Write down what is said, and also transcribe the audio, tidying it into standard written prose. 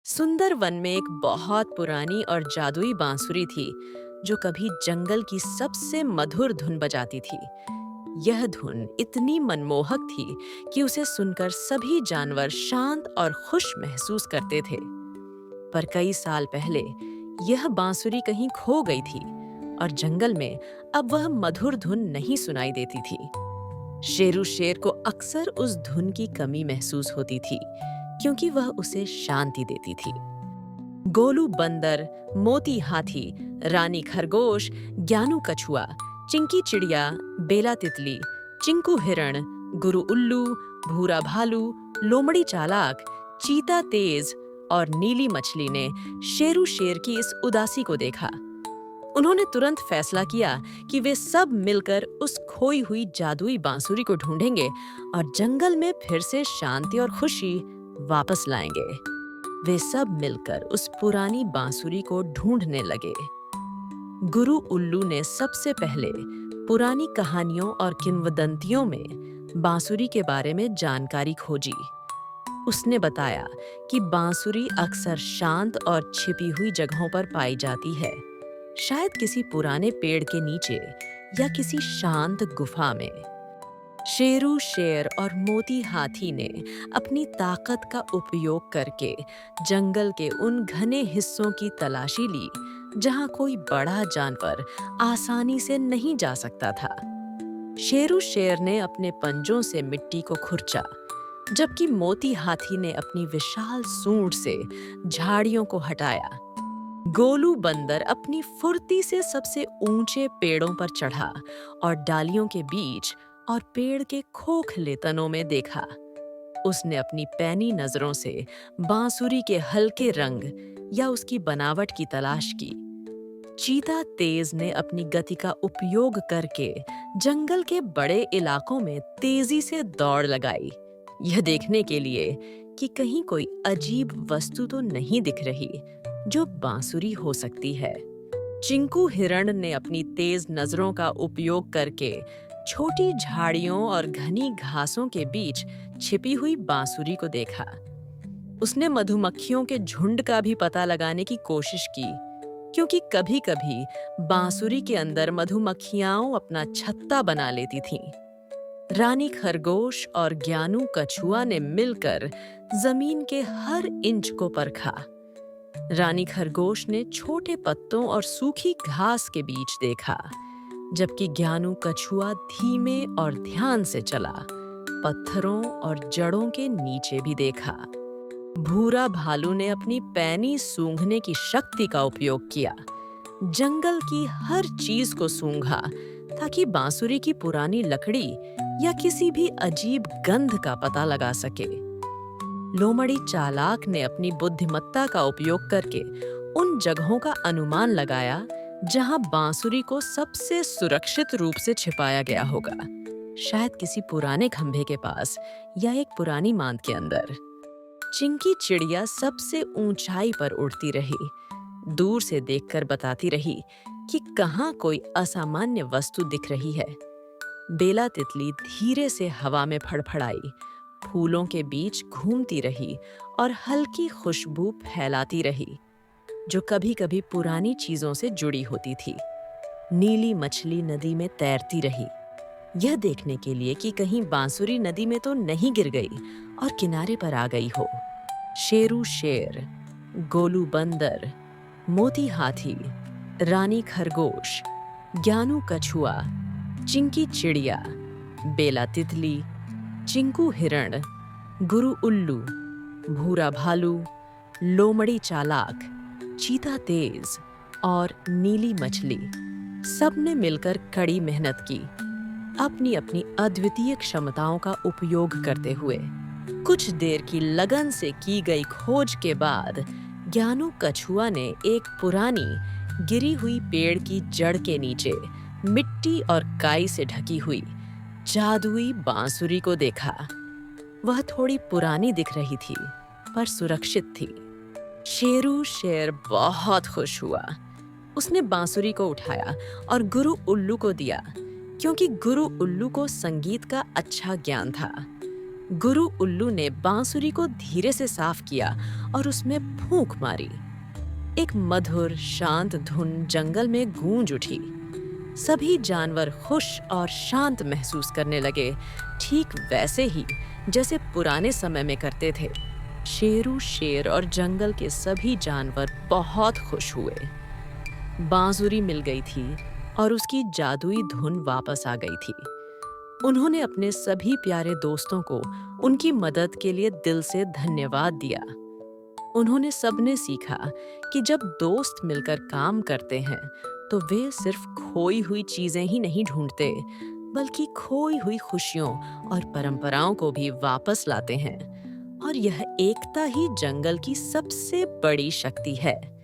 सुंदर वन में एक बहुत पुरानी और जादुई बांसुरी थी जो कभी जंगल की सबसे मधुर धुन बजाती थी। यह धुन इतनी मनमोहक थी कि उसे सुनकर सभी जानवर शांत और खुश महसूस करते थे। पर कई साल पहले यह बांसुरी कहीं खो गई थी और जंगल में अब वह मधुर धुन नहीं सुनाई देती थी। शेरू शेर को अक्सर उस धुन की कमी महसूस होती थी क्योंकि वह उसे शांति देती थी। गोलू बंदर, मोती हाथी, रानी खरगोश, ज्ञानू कछुआ, चिंकी चिड़िया, बेला तितली, चिंकू हिरण, गुरु उल्लू, भूरा भालू, लोमड़ी चालाक, चीता तेज और नीली मछली ने शेरू शेर की इस उदासी को देखा। उन्होंने तुरंत फैसला किया कि वे सब मिलकर उस खोई हुई जादुई बांसुरी को ढूंढेंगे और जंगल में फिर से शांति और खुशी वापस लाएंगे। वे सब मिलकर उस पुरानी बांसुरी को ढूंढने लगे। गुरु उल्लू ने सबसे पहले पुरानी कहानियों और किंवदंतियों में बांसुरी के बारे में जानकारी खोजी। उसने बताया कि बांसुरी अक्सर शांत और छिपी हुई जगहों पर पाई जाती है, शायद किसी पुराने पेड़ के नीचे या किसी शांत गुफा में। शेरू शेर और मोती हाथी ने अपनी ताकत का उपयोग करके जंगल के उन घने हिस्सों की तलाशी ली जहां कोई बड़ा जानवर आसानी से नहीं जा सकता था। शेरू शेर ने अपने पंजों से मिट्टी को खुरचा, जबकि मोती हाथी ने अपनी विशाल सूंड से झाड़ियों को हटाया। गोलू बंदर अपनी फुर्ती से सबसे ऊंचे पेड़ों पर चढ़ा और डालियों के बीच और पेड़ के खोखले तनों में देखा। उसने अपनी पैनी नजरों से बांसुरी के हल्के रंग या उसकी बनावट की तलाश की। चीता तेज ने अपनी गति का उपयोग करके जंगल के बड़े इलाकों में तेजी से दौड़ लगाई, यह देखने के लिए कि कहीं कोई अजीब वस्तु तो नहीं दिख रही जो बांसुरी हो सकती है। चिंकू हिरण ने अपनी तेज नजरों का उपयोग करके छोटी झाड़ियों और घनी घासों के बीच छिपी हुई बांसुरी को देखा। उसने मधुमक्खियों के झुंड का भी पता लगाने की कोशिश की, क्योंकि कभी-कभी बांसुरी के अंदर मधुमक्खियां अपना छत्ता बना लेती थीं। रानी खरगोश और ज्ञानू कछुआ ने मिलकर जमीन के हर इंच को परखा। रानी खरगोश ने छोटे पत्तों और सूखी घास के बीच देखा, जबकि ज्ञानू कछुआ धीमे और ध्यान से चला, पत्थरों और जड़ों के नीचे भी देखा। भूरा भालू ने अपनी पैनी सूंघने की शक्ति का उपयोग किया, जंगल की हर चीज को सूंघा ताकि बांसुरी की पुरानी लकड़ी या किसी भी अजीब गंध का पता लगा सके। लोमड़ी चालाक ने अपनी बुद्धिमत्ता का उपयोग करके उन जगहों का अनुमान लगाया जहां बांसुरी को सबसे सुरक्षित रूप से छिपाया गया होगा, शायद किसी पुराने खंभे के पास या एक पुरानी मांद के अंदर। चिंकी चिड़िया सबसे ऊंचाई पर उड़ती रही, दूर से देखकर बताती रही कि कहां कोई असामान्य वस्तु दिख रही है। बेला तितली धीरे से हवा में फड़फड़ाई, फूलों के बीच घूमती रही और हल्की खुशबू फैलाती रही, जो कभी-कभी पुरानी चीजों से जुड़ी होती थी। नीली मछली नदी में तैरती रही, यह देखने के लिए कि कहीं बांसुरी नदी में तो नहीं गिर गई और किनारे पर आ गई हो। शेरू शेर, गोलू बंदर, मोती हाथी, रानी खरगोश, ज्ञानू कछुआ, चिंकी चिड़िया, बेला तितली, चिंकू हिरण, गुरु उल्लू, भूरा भालू, लोमड़ी चालाक, चीता तेज और नीली मछली सबने मिलकर कड़ी मेहनत की, अपनी अपनी अद्वितीय क्षमताओं का उपयोग करते हुए। कुछ देर की लगन से की गई खोज के बाद ज्ञानू कछुआ ने एक पुरानी गिरी हुई पेड़ की जड़ के नीचे मिट्टी और काई से ढकी हुई जादुई बांसुरी को देखा। वह थोड़ी पुरानी दिख रही थी, पर सुरक्षित थी। शेरू शेर बहुत खुश हुआ। उसने बांसुरी को उठाया और गुरु उल्लू को दिया, क्योंकि गुरु उल्लू को संगीत का अच्छा ज्ञान था। गुरु उल्लू ने बांसुरी को धीरे से साफ किया और उसमें फूंक मारी। एक मधुर शांत धुन जंगल में गूंज उठी। सभी जानवर खुश और शांत महसूस करने लगे, ठीक वैसे ही जैसे पुराने समय में करते थे। शेरू शेर और जंगल के सभी जानवर बहुत खुश हुए। बांसुरी मिल गई थी और उसकी जादुई धुन वापस आ गई थी। उन्होंने अपने सभी प्यारे दोस्तों को उनकी मदद के लिए दिल से धन्यवाद दिया। उन्होंने सबने सीखा कि जब दोस्त मिलकर काम करते हैं तो वे सिर्फ खोई हुई चीजें ही नहीं ढूंढते, बल्कि खोई हुई खुशियों और परंपराओं को भी वापस लाते हैं। और यह एकता ही जंगल की सबसे बड़ी शक्ति है।